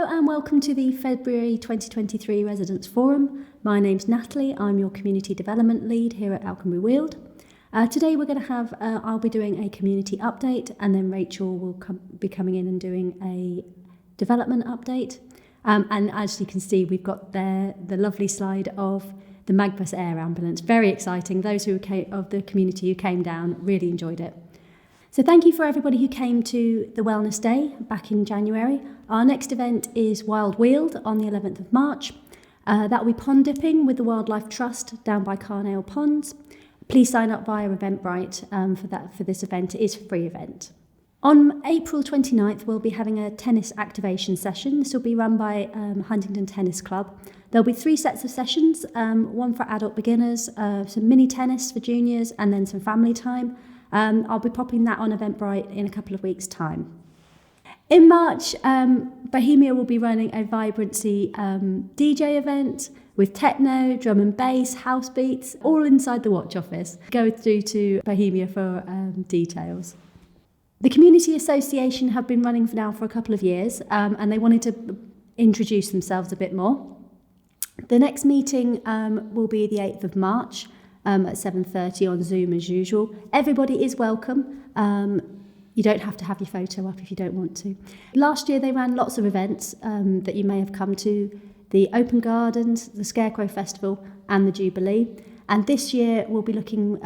and welcome to the February 2023 Residents Forum. My name's Natalie, I'm your Community Development Lead here at Alconbury Weald. Today we're going to have, I'll be doing a community update, and then Rachel will be coming in and doing a development update. And as you can see, we've got there the lovely slide of the Magpas Air Ambulance. Very exciting. Those of the community who came down really enjoyed it. So thank you for everybody who came to the Wellness Day back in January. Our next event is Wild Weald on the 11th of March. That will be pond dipping with the Wildlife Trust down by Carnail Ponds. Please sign up via Eventbrite for this event. It is a free event. On April 29th, we'll be having a tennis activation session. This will be run by Huntingdon Tennis Club. There'll be 3 sets of sessions, one for adult beginners, some mini tennis for juniors, and then some family time. I'll be popping that on Eventbrite in a couple of weeks' time. In March, Bohemia will be running a vibrancy DJ event with techno, drum and bass, house beats, all inside the watch office. Go through to Bohemia for details. The Community Association have been running for a couple of years, and they wanted to introduce themselves a bit more. The next meeting will be the 8th of March at 7:30 on Zoom as usual. Everybody is welcome. You don't have to have your photo up if you don't want to. Last year they ran lots of events that you may have come to, the Open Gardens, the Scarecrow Festival and the Jubilee. And this year we'll be looking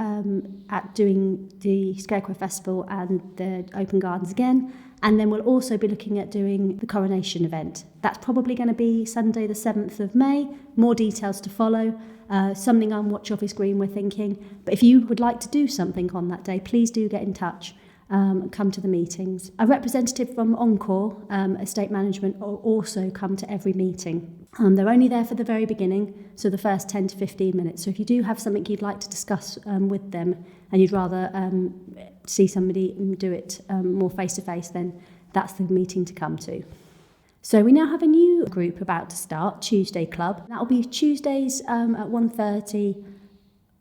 at doing the Scarecrow Festival and the Open Gardens again. And then we'll also be looking at doing the coronation event. That's probably going to be Sunday the 7th of May. More details to follow. Something on Watch Office Green we're thinking. But if you would like to do something on that day, please do get in touch. Come to the meetings. A representative from Encore Estate Management will also come to every meeting. They're only there for the very beginning, so the first 10 to 15 minutes. So if you do have something you'd like to discuss with them and you'd rather see somebody do it more face-to-face, then that's the meeting to come to. So we now have a new group about to start, Tuesday Club. That will be Tuesdays at 1:30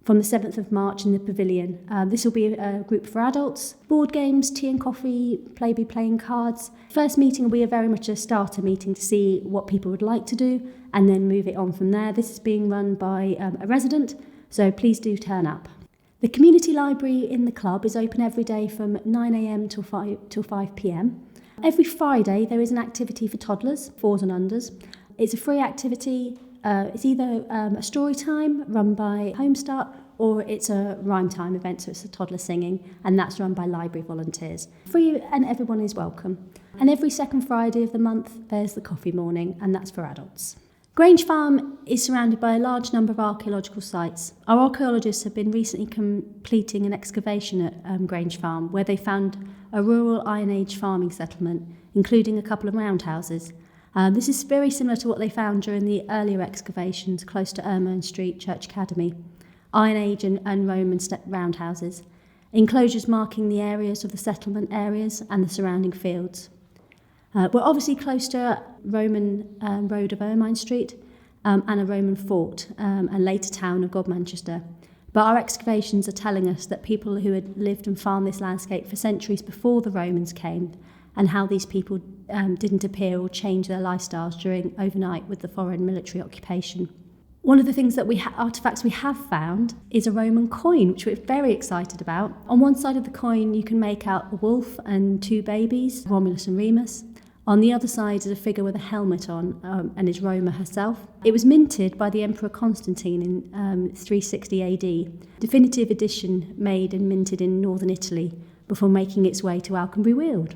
from the 7th of March in the Pavilion. This will be a group for adults. Board games, tea and coffee, playing cards. First meeting will be very much a starter meeting to see what people would like to do and then move it on from there. This is being run by a resident, so please do turn up. The community library in the club is open every day from 9 a.m. till 5 p.m. Every Friday there is an activity for toddlers, 4s and unders. It's a free activity. It's either a story time run by Homestart or it's a rhyme time event, so it's a toddler singing, and that's run by library volunteers. Free, and everyone is welcome. And every second Friday of the month there's the coffee morning, and that's for adults. Grange Farm is surrounded by a large number of archaeological sites. Our archaeologists have been recently completing an excavation at Grange Farm where they found a rural Iron Age farming settlement, including a couple of roundhouses. This is very similar to what they found during the earlier excavations close to Ermine Street Church Academy. Iron Age and Roman roundhouses. Enclosures marking the areas of the settlement areas and the surrounding fields. We're obviously close to a Roman road of Ermine Street and a Roman fort, and later town of Godmanchester. But our excavations are telling us that people who had lived and farmed this landscape for centuries before the Romans came, and how these people didn't appear or change their lifestyles during overnight with the foreign military occupation. One of the things that artefacts we have found is a Roman coin, which we're very excited about. On one side of the coin you can make out a wolf and 2 babies, Romulus and Remus. On the other side is a figure with a helmet on, and is Roma herself. It was minted by the Emperor Constantine in 360 AD. Definitive edition made and minted in northern Italy before making its way to Alconbury Weald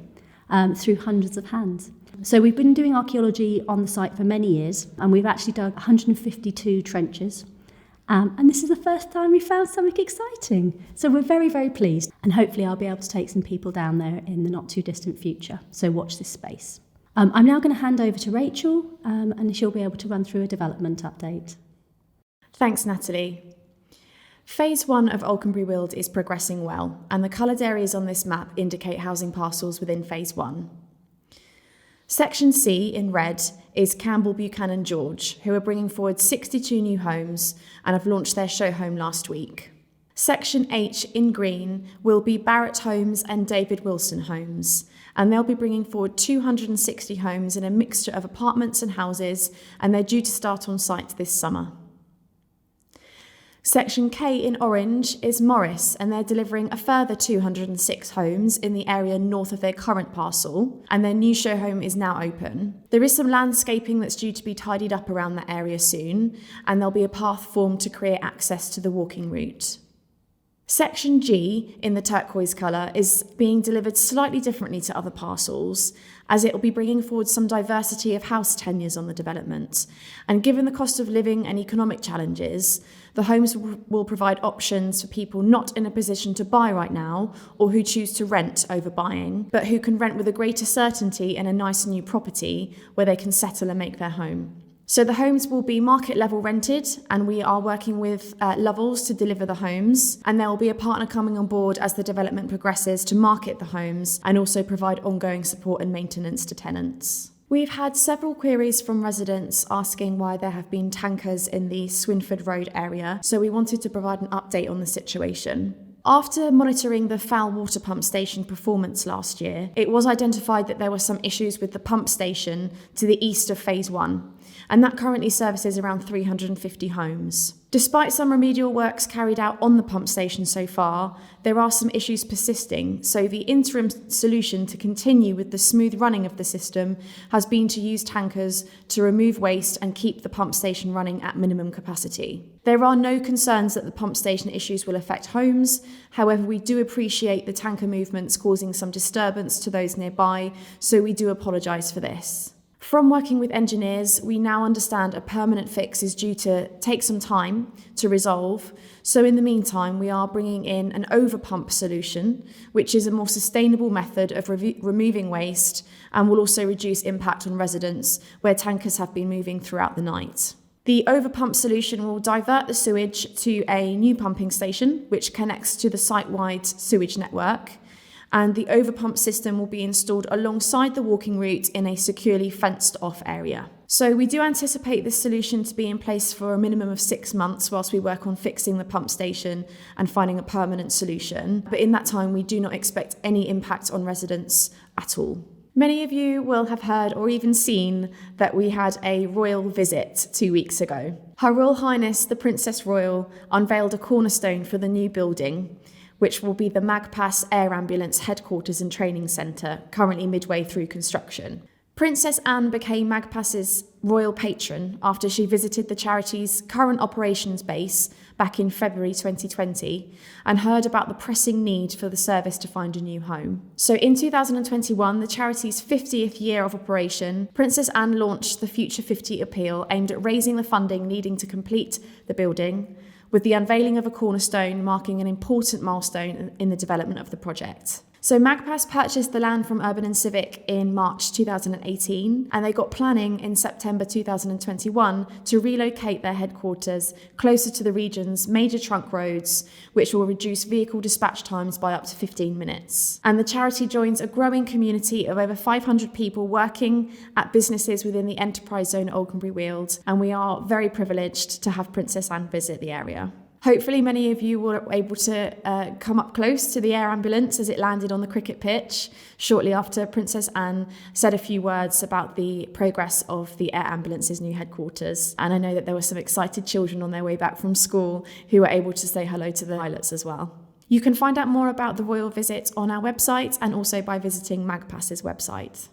through hundreds of hands. So we've been doing archaeology on the site for many years, and we've actually dug 152 trenches. And this is the first time we found something exciting. So we're very, very pleased. And hopefully I'll be able to take some people down there in the not too distant future. So watch this space. I'm now going to hand over to Rachel, and she'll be able to run through a development update. Thanks, Natalie. Phase 1 of Alconbury Weald is progressing well, and the coloured areas on this map indicate housing parcels within Phase 1. Section C, in red, is Campbell Buchanan George, who are bringing forward 62 new homes and have launched their show home last week. Section H in green will be Barratt Homes and David Wilson Homes, and they'll be bringing forward 260 homes in a mixture of apartments and houses, and they're due to start on site this summer. Section K in orange is Morris, and they're delivering a further 206 homes in the area north of their current parcel, and their new show home is now open. There is some landscaping that's due to be tidied up around that area soon, and there'll be a path formed to create access to the walking route. Section G, in the turquoise colour, is being delivered slightly differently to other parcels, as it will be bringing forward some diversity of house tenures on the development. And given the cost of living and economic challenges, the homes will provide options for people not in a position to buy right now, or who choose to rent over buying, but who can rent with a greater certainty in a nice new property where they can settle and make their home. So the homes will be market level rented, and we are working with Lovells to deliver the homes, and there will be a partner coming on board as the development progresses to market the homes and also provide ongoing support and maintenance to tenants. We've had several queries from residents asking why there have been tankers in the Swinford Road area, so we wanted to provide an update on the situation. After monitoring the foul water pump station performance last year, it was identified that there were some issues with the pump station to the east of Phase 1, and that currently services around 350 homes. Despite some remedial works carried out on the pump station so far, there are some issues persisting, so the interim solution to continue with the smooth running of the system has been to use tankers to remove waste and keep the pump station running at minimum capacity. There are no concerns that the pump station issues will affect homes. However, we do appreciate the tanker movements causing some disturbance to those nearby, so we do apologise for this. From working with engineers, we now understand a permanent fix is due to take some time to resolve. So in the meantime, we are bringing in an overpump solution, which is a more sustainable method of removing waste and will also reduce impact on residents where tankers have been moving throughout the night. The overpump solution will divert the sewage to a new pumping station, which connects to the site-wide sewage network. And the overpump system will be installed alongside the walking route in a securely fenced-off area. So we do anticipate this solution to be in place for a minimum of 6 months whilst we work on fixing the pump station and finding a permanent solution. But in that time, we do not expect any impact on residents at all. Many of you will have heard or even seen that we had a royal visit 2 weeks ago. Her Royal Highness, the Princess Royal, unveiled a cornerstone for the new building, which will be the Magpas Air Ambulance headquarters and training centre, currently midway through construction. Princess Anne became Magpas's royal patron after she visited the charity's current operations base back in February 2020 and heard about the pressing need for the service to find a new home. So in 2021, the charity's 50th year of operation, Princess Anne launched the Future 50 appeal aimed at raising the funding needing to complete the building, with the unveiling of a cornerstone marking an important milestone in the development of the project. So Magpas purchased the land from Urban and Civic in March 2018, and they got planning in September 2021 to relocate their headquarters closer to the region's major trunk roads, which will reduce vehicle dispatch times by up to 15 minutes. And the charity joins a growing community of over 500 people working at businesses within the enterprise zone at Alconbury Weald, and we are very privileged to have Princess Anne visit the area. Hopefully many of you were able to come up close to the air ambulance as it landed on the cricket pitch shortly after Princess Anne said a few words about the progress of the air ambulance's new headquarters. And I know that there were some excited children on their way back from school who were able to say hello to the pilots as well. You can find out more about the royal visit on our website and also by visiting Magpas's website.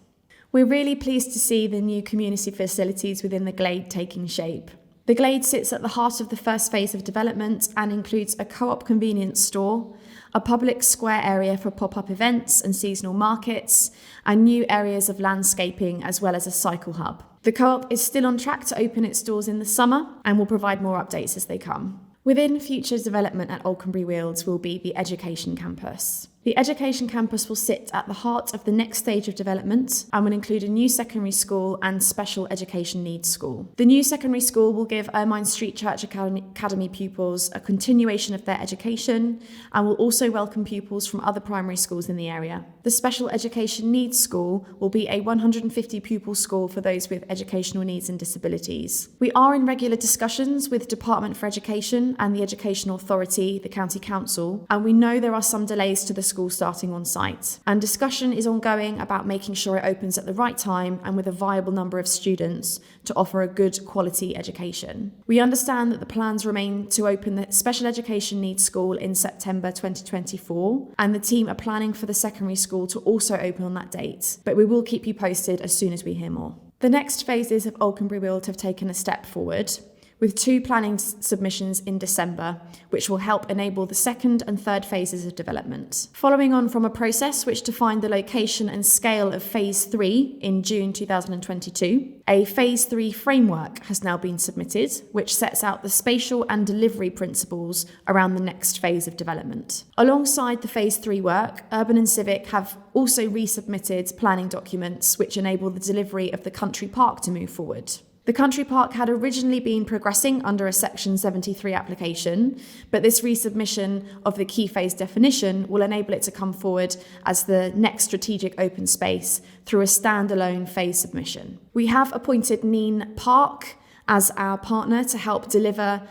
We're really pleased to see the new community facilities within the Glade taking shape. The Glade sits at the heart of the first phase of development and includes a co-op convenience store, a public square area for pop-up events and seasonal markets, and new areas of landscaping as well as a cycle hub. The co-op is still on track to open its doors in the summer and will provide more updates as they come. Within future development at Alconbury Weald will be the education campus. The education campus will sit at the heart of the next stage of development and will include a new secondary school and special education needs school. The new secondary school will give Ermine Street Church Academy pupils a continuation of their education and will also welcome pupils from other primary schools in the area. The special education needs school will be a 150 pupil school for those with educational needs and disabilities. We are in regular discussions with Department for Education and the Educational Authority, the County Council, and we know there are some delays to the school starting on site. And discussion is ongoing about making sure it opens at the right time and with a viable number of students to offer a good quality education. We understand that the plans remain to open the Special Education Needs School in September 2024, and the team are planning for the secondary school to also open on that date, but we will keep you posted as soon as we hear more. The next phases of Alconbury Weald have taken a step forward, with 2 planning submissions in December, which will help enable the second and third phases of development. Following on from a process which defined the location and scale of Phase 3 in June 2022, a Phase 3 framework has now been submitted, which sets out the spatial and delivery principles around the next phase of development. Alongside the Phase 3 work, Urban and Civic have also resubmitted planning documents which enable the delivery of the country park to move forward. The country park had originally been progressing under a Section 73 application, but this resubmission of the key phase definition will enable it to come forward as the next strategic open space through a standalone phase submission. We have appointed Neen Park as our partner to help deliver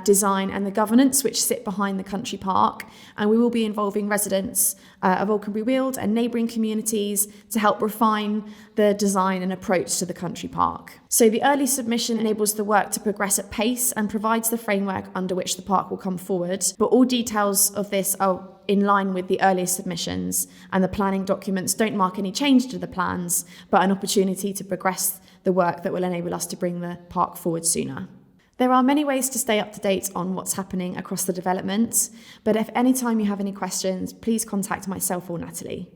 design and the governance which sit behind the country park, and we will be involving residents of Alconbury Weald and neighbouring communities to help refine the design and approach to the country park. So the early submission enables the work to progress at pace and provides the framework under which the park will come forward, but all details of this are in line with the earlier submissions, and the planning documents don't mark any change to the plans, but an opportunity to progress the work that will enable us to bring the park forward sooner. There are many ways to stay up to date on what's happening across the development, but if any time you have any questions, please contact myself or Natalie.